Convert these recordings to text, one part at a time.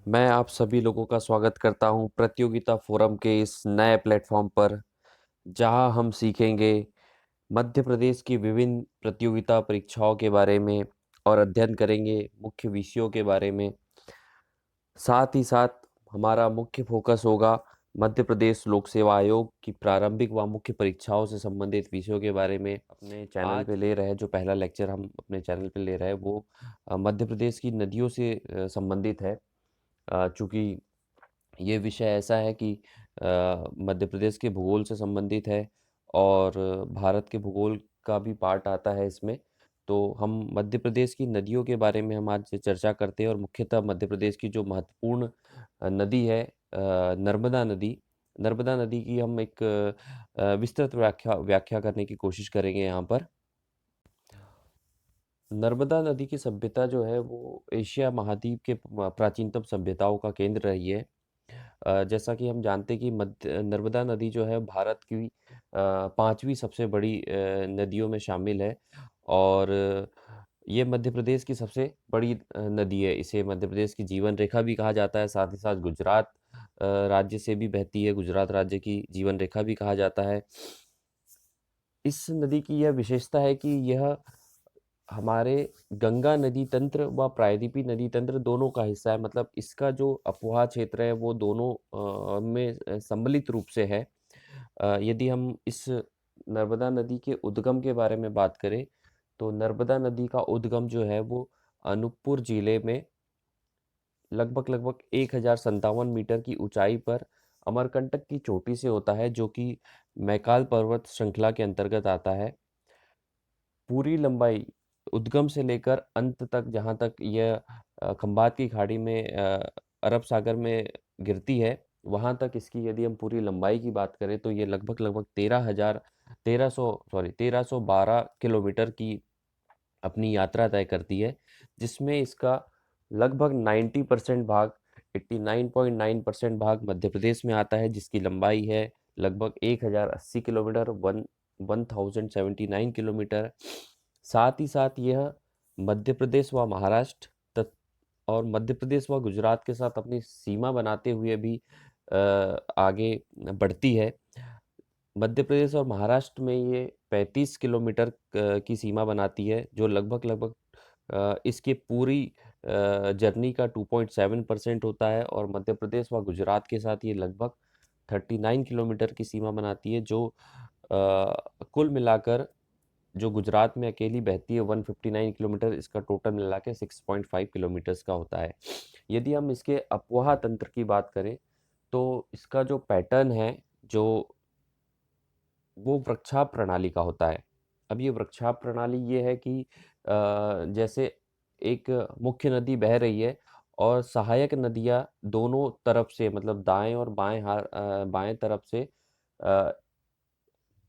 मैं आप सभी लोगों का स्वागत करता हूँ प्रतियोगिता फोरम के इस नए प्लेटफॉर्म पर, जहाँ हम सीखेंगे मध्य प्रदेश की विभिन्न प्रतियोगिता परीक्षाओं के बारे में और अध्ययन करेंगे मुख्य विषयों के बारे में। साथ ही साथ हमारा मुख्य फोकस होगा मध्य प्रदेश लोक सेवा आयोग की प्रारंभिक व मुख्य परीक्षाओं से संबंधित विषयों के बारे में। अपने चैनल पे ले रहे हैं जो पहला लेक्चर हम अपने चैनल पे ले रहे हैं वो मध्य प्रदेश की नदियों से संबंधित है। चूँकि ये विषय ऐसा है कि मध्य प्रदेश के भूगोल से संबंधित है और भारत के भूगोल का भी पार्ट आता है इसमें। तो हम मध्य प्रदेश की नदियों के बारे में हम आज चर्चा करते हैं और मुख्यतः मध्य प्रदेश की जो महत्वपूर्ण नदी है नर्मदा नदी। नर्मदा नदी की हम एक विस्तृत व्याख्या करने की कोशिश करेंगे यहाँ पर। नर्मदा नदी की सभ्यता जो है वो एशिया महाद्वीप के प्राचीनतम सभ्यताओं का केंद्र रही है। जैसा कि हम जानते हैं कि मध्य नर्मदा नदी जो है भारत की पांचवी सबसे बड़ी नदियों में शामिल है और ये मध्य प्रदेश की सबसे बड़ी नदी है। इसे मध्य प्रदेश की जीवन रेखा भी कहा जाता है। साथ ही साथ गुजरात राज्य से भी बहती है। गुजरात राज्य की जीवन रेखा भी कहा जाता है। इस नदी की यह विशेषता है कि यह हमारे गंगा नदी तंत्र व प्रायद्वीपीय नदी तंत्र दोनों का हिस्सा है। मतलब इसका जो अपवाह क्षेत्र है वो दोनों में सम्मिलित रूप से है। यदि हम इस नर्मदा नदी के उद्गम के बारे में बात करें तो नर्मदा नदी का उद्गम जो है वो अनूपपुर जिले में लगभग 1057 मीटर की ऊंचाई पर अमरकंटक की चोटी से होता है, जो कि मैकाल पर्वत श्रृंखला के अंतर्गत आता है। पूरी लंबाई उद्गम से लेकर अंत तक, जहाँ तक यह खंबात की खाड़ी में अरब सागर में गिरती है, वहाँ तक इसकी यदि हम पूरी लंबाई की बात करें तो ये लगभग 1312 किलोमीटर की अपनी यात्रा तय करती है, जिसमें इसका लगभग 90% भाग 89.9% भाग मध्य प्रदेश में आता है, जिसकी लंबाई है लगभग 1080 किलोमीटर 1079 किलोमीटर। साथ ही साथ यह मध्य प्रदेश व महाराष्ट्र और मध्य प्रदेश व गुजरात के साथ अपनी सीमा बनाते हुए भी आगे बढ़ती है। मध्य प्रदेश और महाराष्ट्र में ये 35 किलोमीटर की सीमा बनाती है, जो लगभग इसकी पूरी जर्नी का 2.7% होता है और मध्य प्रदेश व गुजरात के साथ ये लगभग 39 किलोमीटर की सीमा बनाती है, जो कुल मिलाकर जो गुजरात में अकेली बहती है 159 किलोमीटर, इसका टोटल मिला के 6.5 किलोमीटर्स का होता है। यदि हम इसके अपवाह तंत्र की बात करें तो इसका जो पैटर्न है जो वो वृक्षाभ प्रणाली का होता है। अब ये वृक्षाभ प्रणाली ये है कि जैसे एक मुख्य नदी बह रही है और सहायक नदियाँ दोनों तरफ से, मतलब दाएँ और बाएँ तरफ से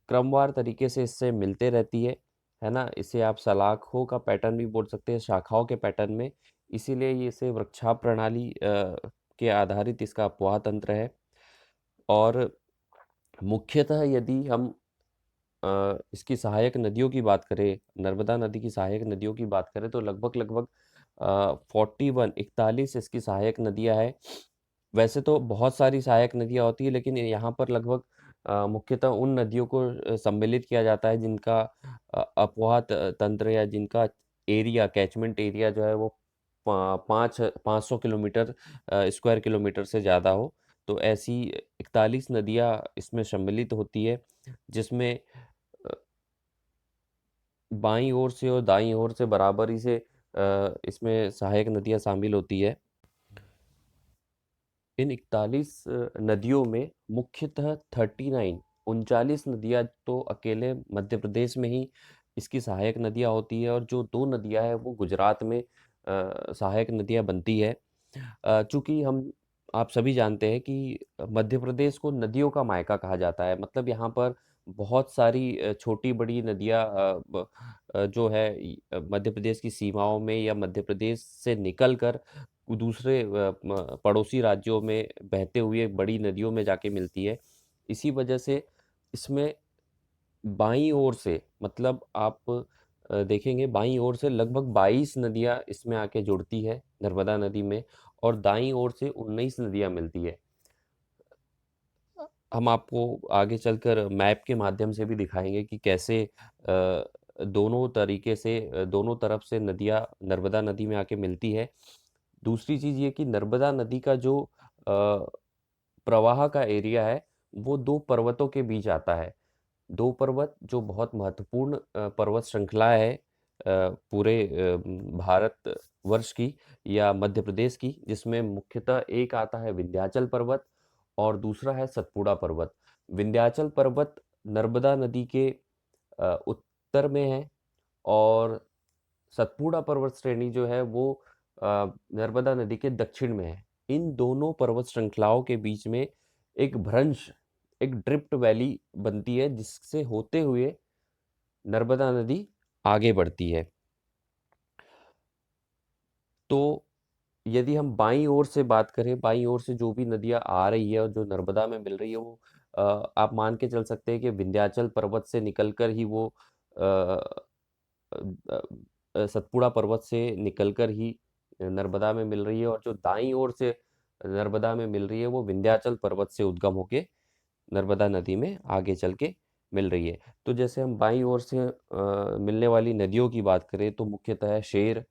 क्रमवार तरीके से इससे मिलते रहती है ना? इसे आप सलाखों का पैटर्न भी बोल सकते हैं, शाखाओं के पैटर्न में। इसीलिए ये इसे वृक्षाभ प्रणाली के आधारित इसका अपवाह तंत्र है। और मुख्यतः यदि हम इसकी सहायक नदियों की बात करें, नर्मदा नदी की सहायक नदियों की बात करें तो लगभग 41 इसकी सहायक नदियाँ हैं। वैसे तो बहुत सारी सहायक नदियाँ होती हैं, लेकिन यहाँ पर लगभग मुख्यतः उन नदियों को सम्मिलित किया जाता है जिनका अपवाह तंत्र या जिनका एरिया, कैचमेंट एरिया जो है वो 500 किलोमीटर स्क्वायर किलोमीटर से ज़्यादा हो। तो ऐसी 41 नदियाँ इसमें सम्मिलित होती है, जिसमें अ, बाईं ओर से और दाईं ओर से बराबरी से इसमें सहायक नदियाँ शामिल होती है। इन 41 नदियों में मुख्यतः 39 नदियाँ तो अकेले मध्य प्रदेश में ही इसकी सहायक नदियाँ होती है और जो 2 नदियाँ हैं वो गुजरात में सहायक नदियाँ बनती है। चूँकि हम आप सभी जानते हैं कि मध्य प्रदेश को नदियों का मायका कहा जाता है। मतलब यहाँ पर बहुत सारी छोटी-बड़ी नदियाँ जो है मध्य प्रदेश की सीमाओं में या मध्य प्रदेश से निकल कर दूसरे पड़ोसी राज्यों में बहते हुए बड़ी नदियों में जाके मिलती है। इसी वजह से इसमें बाईं ओर से, मतलब आप देखेंगे बाईं ओर से लगभग 22 नदियाँ इसमें आके जुड़ती है नर्मदा नदी में, और दाईं ओर से 19 नदियाँ मिलती है। हम आपको आगे चलकर मैप के माध्यम से भी दिखाएँगे कि कैसे दोनों तरीके से दोनों तरफ से नदियाँ नर्मदा नदी में आके मिलती है। दूसरी चीज़ ये कि नर्मदा नदी का जो प्रवाह का एरिया है, वो 2 पर्वतों के बीच आता है। 2 पर्वत जो बहुत महत्वपूर्ण पर्वत श्रृंखला है पूरे भारतवर्ष की या मध्य प्रदेश की, जिसमें मुख्यतः एक आता है विंध्याचल पर्वत और दूसरा है सतपुड़ा पर्वत। विंध्याचल पर्वत नर्मदा नदी के उत्तर में है, और सतपुड़ा पर्वत श्रेणी जो है वो नर्मदा नदी के दक्षिण में है। इन दोनों पर्वत श्रृंखलाओं के बीच में एक भ्रंश, एक ड्रिफ्ट वैली बनती है, जिससे होते हुए नर्मदा नदी आगे बढ़ती है। तो यदि हम बाईं ओर से बात करें, बाईं ओर से जो भी नदियाँ आ रही है और जो नर्मदा में मिल रही है, वो आप मान के चल सकते हैं कि विंध्याचल पर्वत से निकलकर ही वो सतपुड़ा पर्वत से निकलकर ही नर्मदा में मिल रही है, और जो दाईं ओर से नर्मदा में मिल रही है, वो विंध्याचल पर्वत से उद्गम होके नर्मदा नदी में आगे चल के मिल रही है। तो जैसे हम बाईं ओर से मिलने वाली नदियों की बात करें, तो मुख्यतः है शेर,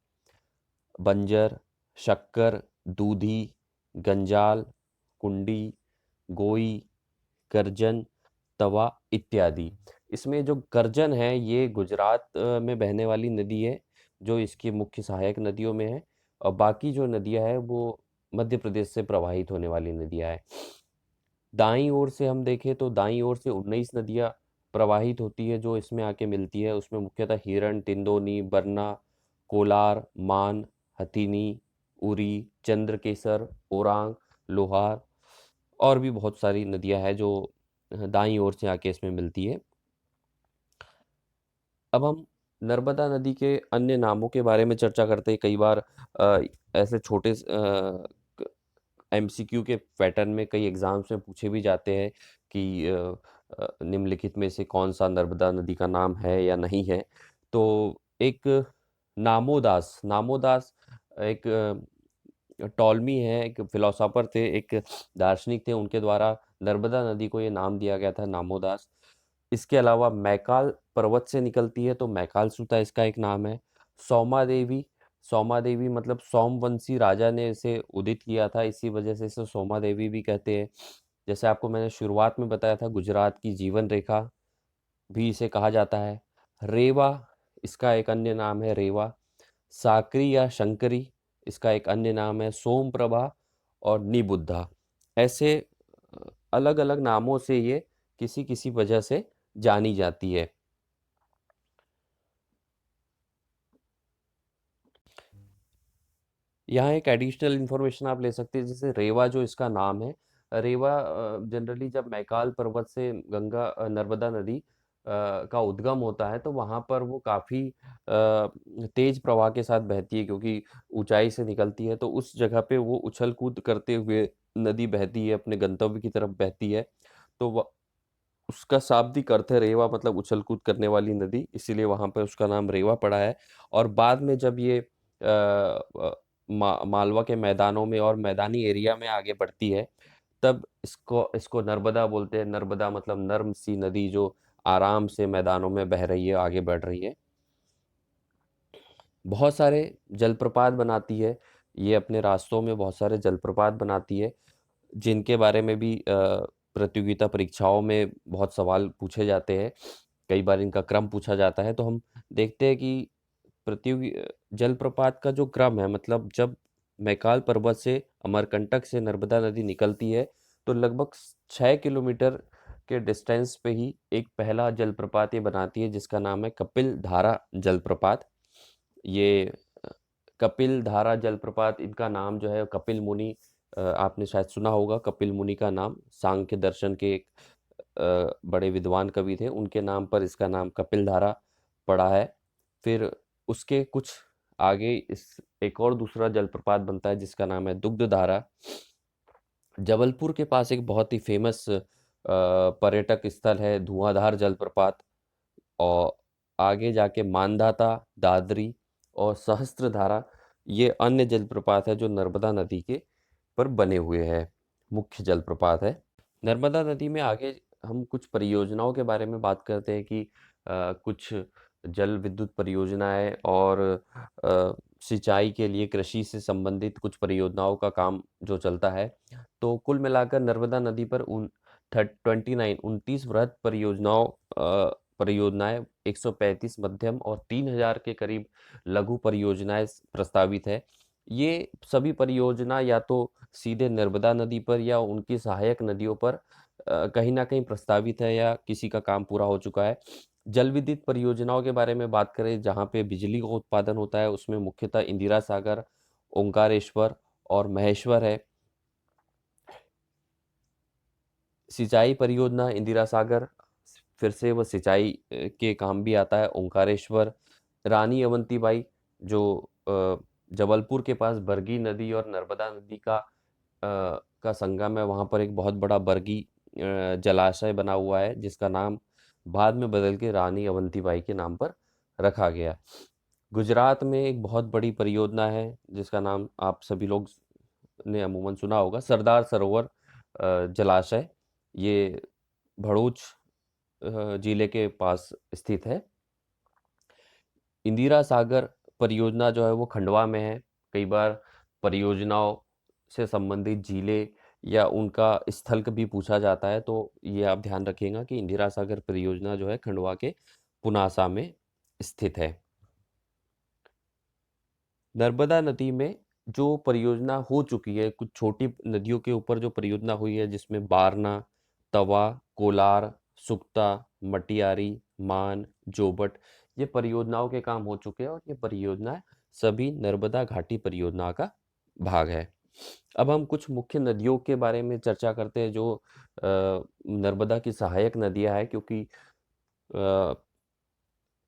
बंजर, शक्कर, दूधी, गंजाल, कुंडी, गोई, करजन, तवा इत्यादि। इसमें जो करजन है, ये गुजरात में बहने वाली नदी है, जो इसकी मुख्य सहायक नदियों में है, और बाकी जो नदियाँ हैं वो मध्य प्रदेश से प्रवाहित होने वाली नदियाँ हैं। दाईं ओर से हम देखें तो दाईं ओर से 19 नदियाँ प्रवाहित होती है जो इसमें आके मिलती है। उसमें मुख्यतः हिरण, तिंदोनी, बरना, कोलार, मान, हथिनी, उरी, चंद्रकेसर, ओरांग, लोहार और भी बहुत सारी नदियाँ हैं जो दाईं ओर से आके इसमें मिलती है। अब हम नर्मदा नदी के अन्य नामों के बारे में चर्चा करते हैं। कई बार ऐसे छोटे एमसीक्यू के पैटर्न में कई एग्ज़ाम्स में पूछे भी जाते हैं कि निम्नलिखित में से कौन-सा नर्मदा नदी का नाम है या नहीं है। तो एक नामोदास नामोदास एक टॉलमी है, एक फिलोसोफर थे, एक दार्शनिक थे, उनके द्वारा नर्मदा नदी को ये नाम दिया गया था नामोदास। इसके अलावा मैकाल पर्वत से निकलती है, तो मैकालसुता इसका एक नाम है। सौमादेवी सौमादेवी मतलब सोमवंशी राजा ने इसे उदित किया था, इसी वजह से इसे सौमादेवी भी कहते हैं। जैसे आपको मैंने शुरुआत में बताया था, गुजरात की जीवन रेखा भी इसे कहा जाता है। रेवा इसका एक अन्य नाम है, रेवा। साकरी या शंकरी इसका एक अन्य नाम है, सोमप्रभा और निबुद्धा। ऐसे अलग-अलग नामों से ये किसी-किसी वजह से जानी जाती है। यहाँ एक एडिशनल इन्फॉर्मेशन आप ले सकते हैं, जैसे रेवा जो इसका नाम है, रेवा जनरली जब मैकाल पर्वत से नर्मदा नदी का उद्गम होता है, तो वहाँ पर वो काफ़ी तेज प्रवाह के साथ बहती है, क्योंकि ऊंचाई से निकलती है, तो उस जगह पे वो उछल कूद करते हुए नदी बहती है, अपने गंतव्य की तरफ बहती है। तो उसका शाब्दिक अर्थ है रेवा, मतलब उछल कूद करने वाली नदी, इसीलिए वहाँ पे उसका नाम रेवा पड़ा है। और बाद में जब ये मालवा के मैदानों में और मैदानी एरिया में आगे बढ़ती है, तब इसको इसको नर्मदा बोलते हैं। नर्मदा मतलब नर्म सी नदी जो आराम से मैदानों में बह रही है, आगे बढ़ रही है। बहुत सारे जलप्रपात बनाती है, ये अपने रास्तों में बहुत सारे जलप्रपात बनाती है, जिनके बारे में भी प्रतियोगिता परीक्षाओं में बहुत सवाल पूछे जाते हैं। कई बार इनका क्रम पूछा जाता है, तो हम देखते हैं कि जलप्रपात का जो क्रम है, मतलब जब मैकाल पर्वत से अमरकंटक से नर्मदा नदी निकलती है, तो लगभग 6 किलोमीटर के डिस्टेंस पे ही एक पहला जलप्रपात ये बनाती है, जिसका नाम है कपिल धारा जलप्रपात। ये कपिल धारा जलप्रपात, इनका नाम जो है कपिल मुनि, आपने शायद सुना होगा कपिल मुनि का नाम, सांख्य दर्शन के एक बड़े विद्वान कवि थे, उनके नाम पर इसका नाम कपिल धारा पड़ा है। फिर उसके कुछ आगे इस एक और दूसरा जलप्रपात बनता है, जिसका नाम है दुग्धधारा। जबलपुर के पास एक बहुत ही फ़ेमस पर्यटक स्थल है धुआँधार जलप्रपात। औ आगे जाके मानधाता, दादरी और सहस्त्रधारा ये अन्य जलप्रपात है जो नर्मदा नदी के पर बने हुए हैं, मुख्य जलप्रपात है। नर्मदा नदी में आगे हम कुछ परियोजनाओं के बारे में बात करते हैं कि कुछ जल विद्युत परियोजनाएँ और सिंचाई के लिए कृषि से संबंधित कुछ परियोजनाओं का काम जो चलता है। तो कुल मिलाकर नर्मदा नदी पर 29 वृहद परियोजनाएँ, 135 मध्यम और 3000 के करीब लघु परियोजनाएँ प्रस्तावित है। ये सभी परियोजना या तो सीधे नर्मदा नदी पर या उनकी सहायक नदियों पर कहीं न कहीं प्रस्तावित है या किसी का काम पूरा हो चुका है। जल विद्युत परियोजनाओं के बारे में बात करें जहाँ पे बिजली का उत्पादन होता है उसमें मुख्यतः इंदिरा सागर, ओंकारेश्वर और महेश्वर है। सिंचाई परियोजना इंदिरा सागर, फिर से वो सिंचाई के काम भी आता है ओंकारेश्वर। रानी अवंतीबाई जो जबलपुर के पास बरगी नदी और नर्मदा नदी का संगम है, वहाँ पर एक बहुत बड़ा बरगी जलाशय बना हुआ है जिसका नाम बाद में बदल के रानी अवंतीबाई के नाम पर रखा गया। गुजरात में एक बहुत बड़ी परियोजना है जिसका नाम आप सभी लोग ने अमूमन सुना होगा, सरदार सरोवर जलाशय। ये भरूच जिले के पास स्थित है। इंदिरा सागर परियोजना जो है वो खंडवा में है। कई बार परियोजनाओं से संबंधित जिले या उनका स्थल भी पूछा जाता है, तो ये आप ध्यान रखिएगा कि इंदिरा सागर परियोजना जो है खंडवा के पुनासा में स्थित है। नर्मदा नदी में जो परियोजना हो चुकी है, कुछ छोटी नदियों के ऊपर जो परियोजना हुई है जिसमें बारना, तवा, कोलार, सुकता, मटियारी, मान, जोबट ये परियोजनाओं के काम हो चुके हैं और ये परियोजनाएं सभी नर्मदा घाटी परियोजना का भाग है। अब हम कुछ मुख्य नदियों के बारे में चर्चा करते हैं जो नर्मदा की सहायक नदियां हैं, क्योंकि अ,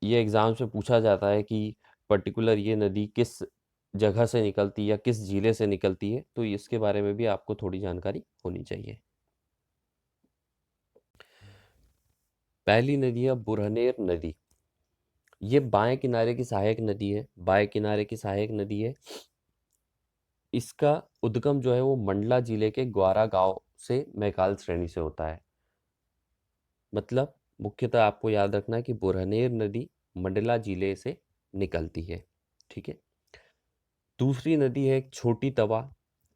ये एग्ज़ाम्स में पूछा जाता है कि पर्टिकुलर ये नदी किस जगह से निकलती है या किस ज़िले से निकलती है, तो इसके बारे में भी आपको थोड़ी जानकारी होनी चाहिए। पहली नदी है बुरहनेर नदी। ये बाएँ किनारे की सहायक नदी है, बाएँ किनारे की सहायक नदी है। इसका उद्गम जो है वो मंडला ज़िले के ग्वारा गाँव से मैकाल श्रेणी से होता है। मतलब मुख्यतः आपको याद रखना है कि बुरहनेर नदी मंडला ज़िले से निकलती है, ठीक है? दूसरी नदी है एक छोटी तवा।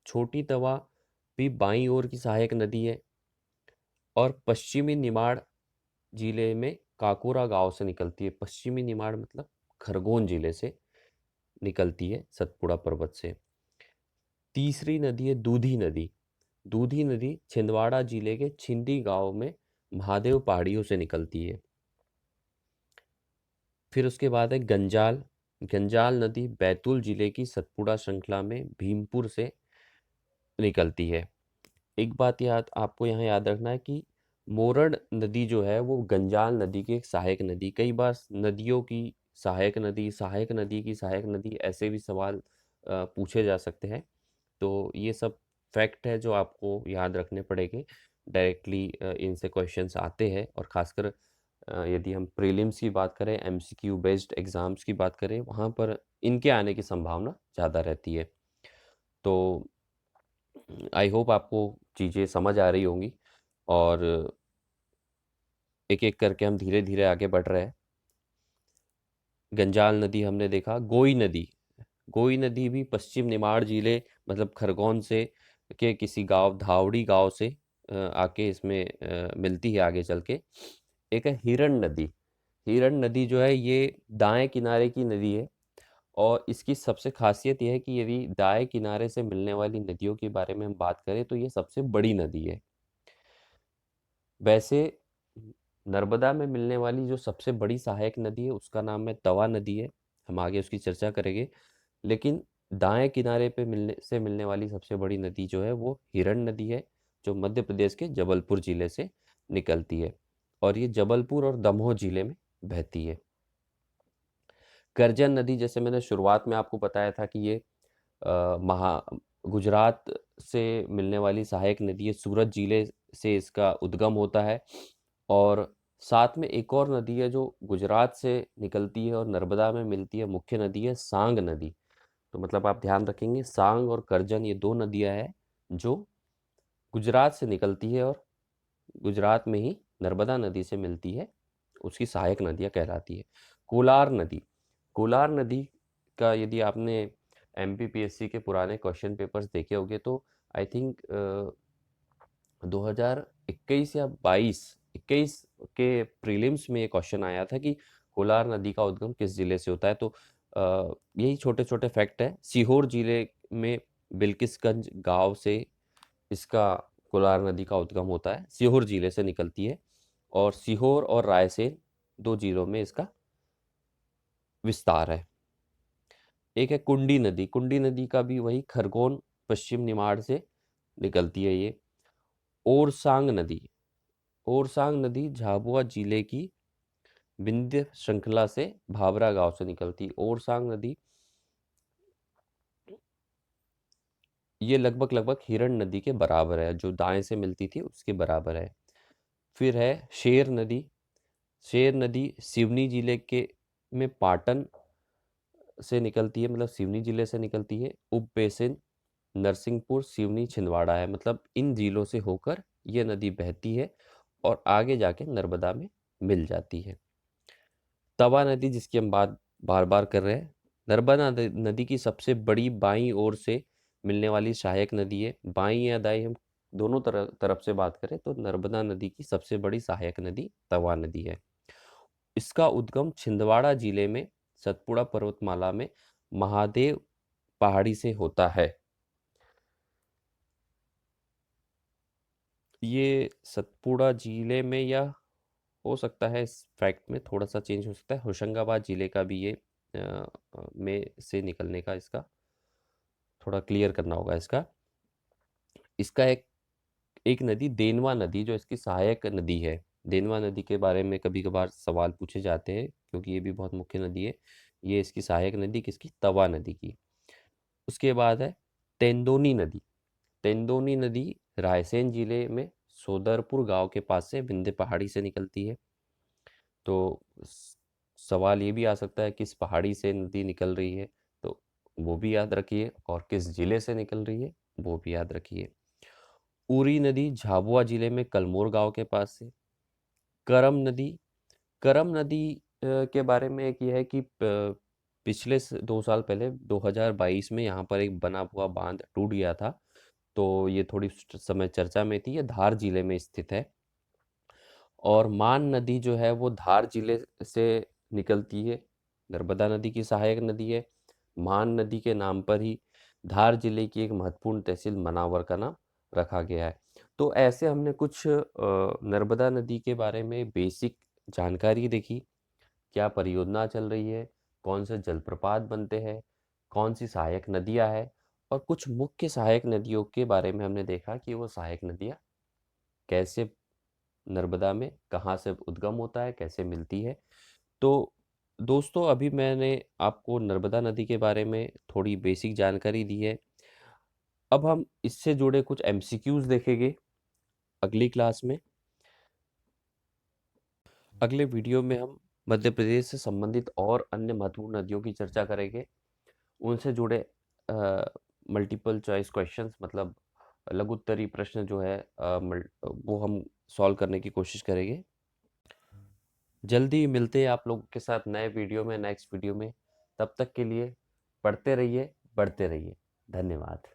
छोटी तवा भी बाईं ओर की सहायक नदी है और पश्चिमी निमाड़ जिले में काकोरा गांव से निकलती है। पश्चिमी निमाड़ मतलब खरगोन जिले से निकलती है, सतपुड़ा पर्वत से। तीसरी नदी है दूधी नदी। दूधी नदी छिंदवाड़ा जिले के छिंदी गांव में महादेव पहाड़ियों से निकलती है। फिर उसके बाद है गंजाल। गंजाल नदी बैतूल जिले की सतपुड़ा श्रृंखला में भीमपुर से निकलती है। एक बात याद आपको यहाँ याद रखना है कि मोरड नदी जो है वो गंजाल नदी की एक सहायक नदी। कई बार नदियों की सहायक नदी की सहायक नदी ऐसे भी सवाल पूछे जा सकते हैं। तो ये सब फैक्ट है जो आपको याद रखने पड़ेंगे। डायरेक्टली इनसे क्वेश्चंस आते हैं और ख़ासकर यदि हम प्रीलिम्स की बात करें, एमसीक्यू बेस्ड एग्ज़ाम्स की बात करें, वहाँ पर इनके आने की संभावना ज़्यादा रहती है। तो आई होप आपको चीज़ें समझ आ रही होंगी और एक-एक करके हम धीरे-धीरे आगे बढ़ रहे हैं। गंजाल नदी हमने देखा, गोई नदी भी पश्चिम निमाड़ जिले मतलब खरगोन से के किसी गाँव धावड़ी गाँव से आके इसमें मिलती है आगे चल के। एक है हिरण नदी जो है ये दाएँ किनारे की नदी है और इसकी सबसे ख़ासियत ये है कि यदि दाएँ किनारे से मिलने वाली नदियों के बारे में हम बात करें तो ये सबसे बड़ी नदी है। वैसे नर्मदा में मिलने वाली जो सबसे बड़ी सहायक नदी है उसका नाम है तवा नदी है। हम आगे उसकी चर्चा करेंगे। लेकिन दाएँ किनारे पे मिलने वाली सबसे बड़ी नदी जो है वो हिरण नदी है, जो मध्य प्रदेश के जबलपुर ज़िले से निकलती है और ये जबलपुर और दमोह ज़िले में बहती है। करजन नदी जैसे मैंने शुरुआत में आपको बताया था कि ये महा गुजरात से मिलने वाली सहायक नदी है। सूरत ज़िले से इसका उद्गम होता है और साथ में एक और नदी है जो गुजरात से निकलती है और नर्मदा में मिलती है, मुख्य नदी है सांग नदी। तो मतलब आप ध्यान रखेंगे, सांग और करजन ये 2 नदियाँ हैं जो गुजरात से निकलती है और गुजरात में ही नर्मदा नदी से मिलती है, उसकी सहायक नदियाँ कहलाती है। कोलार नदी, कोलार नदी का यदि आपने एमपीपीएससी के पुराने क्वेश्चन पेपर्स देखे होंगे तो आई थिंक 2021 या 21 के प्रीलिम्स में ये क्वेश्चन आया था कि कोलार नदी का उद्गम किस जिले से होता है। तो यही छोटे-छोटे फैक्ट हैं। सीहोर जिले में बिल्किसगंज गाँव से इसका कोलार नदी का उद्गम होता है, सीहोर जिले से निकलती है और सीहोर और रायसेन 2 जिलों में इसका विस्तार है। एक है कुंडी नदी का भी वही खरगोन पश्चिम निमाड़ से निकलती है ये। ओरसांग नदी, ओरसांग नदी झाबुआ जिले की विंध्य श्रृंखला से भाभरा गांव से निकलती। ओरसांग नदी ये लगभग हिरण नदी के बराबर है, जो दाएं से मिलती थी उसके बराबर है। फिर है शेर नदी, शेर नदी सिवनी जिले के में पाटन से निकलती है, मतलब सिवनी जिले से निकलती है। उप बेसिन नरसिंहपुर, सिवनी, छिंदवाड़ा है, मतलब इन जिलों से होकर ये नदी बहती है और आगे जाके नर्मदा में मिल जाती है। तवा नदी जिसकी हम बात बार-बार कर रहे हैं, नर्मदा नदी की सबसे बड़ी बाईं ओर से मिलने वाली सहायक नदी है। बाईं या दाईं हम दोनों तरफ से बात करें तो नर्मदा नदी की सबसे बड़ी सहायक नदी तवा नदी है। इसका उद्गम छिंदवाड़ा जिले में सतपुड़ा पर्वतमाला में महादेव पहाड़ी से होता है। ये सतपुड़ा जिले में या हो सकता है इस फैक्ट में थोड़ा-सा चेंज हो सकता है, होशंगाबाद जिले का भी ये में से निकलने का इसका थोड़ा क्लियर करना होगा इसका। इसका एक एक नदी देनवा नदी जो इसकी सहायक नदी है। देनवा नदी के बारे में कभी-कभार सवाल पूछे जाते हैं क्योंकि ये भी बहुत मुख्य नदी है। ये इसकी सहायक नदी किसकी? तवा नदी की। उसके बाद है तेंदोनी नदी। तेंदोनी नदी रायसेन जिले में सोदरपुर गाँव के पास से विंध्य पहाड़ी से निकलती है। तो सवाल ये भी आ सकता है किस पहाड़ी से नदी निकल रही है, तो वो भी याद रखिए और किस जिले से निकल रही है वो भी याद रखिए। उरी नदी झाबुआ जिले में कलमोर गांव के पास से। करम नदी, करम नदी के बारे में एक ये है कि पिछले 2 साल पहले 2022 में यहाँ पर एक बना हुआ बांध टूट गया था, तो ये थोड़ी समय चर्चा में थी। ये धार जिले में स्थित है और मान नदी जो है वो धार जिले से निकलती है, नर्मदा नदी की सहायक नदी है। मान नदी के नाम पर ही धार जिले की एक महत्वपूर्ण तहसील मनावर का नाम रखा गया है। तो ऐसे हमने कुछ नर्मदा नदी के बारे में बेसिक जानकारी देखी, क्या परियोजना चल रही है, कौन से जलप्रपात बनते हैं, कौन सी सहायक नदियाँ हैं और कुछ मुख्य सहायक नदियों के बारे में हमने देखा कि वो सहायक नदियाँ कैसे नर्मदा में कहाँ से उद्गम होता है, कैसे मिलती है। तो दोस्तों अभी मैंने आपको नर्मदा नदी के बारे में थोड़ी बेसिक जानकारी दी है। अब हम इससे जुड़े कुछ एमसीक्यूज़ देखेंगे अगली क्लास में। अगले वीडियो में हम मध्य प्रदेश से संबंधित और अन्य महत्वपूर्ण नदियों की चर्चा करेंगे। उनसे जुड़े मल्टीपल चॉइस क्वेश्चंस मतलब लघु उत्तरीय प्रश्न जो है वो हम सॉल्व करने की कोशिश करेंगे। जल्दी ही मिलते हैं आप लोगों के साथ नए वीडियो में, नेक्स्ट वीडियो में। तब तक के लिए पढ़ते रहिए, बढ़ते रहिए। धन्यवाद।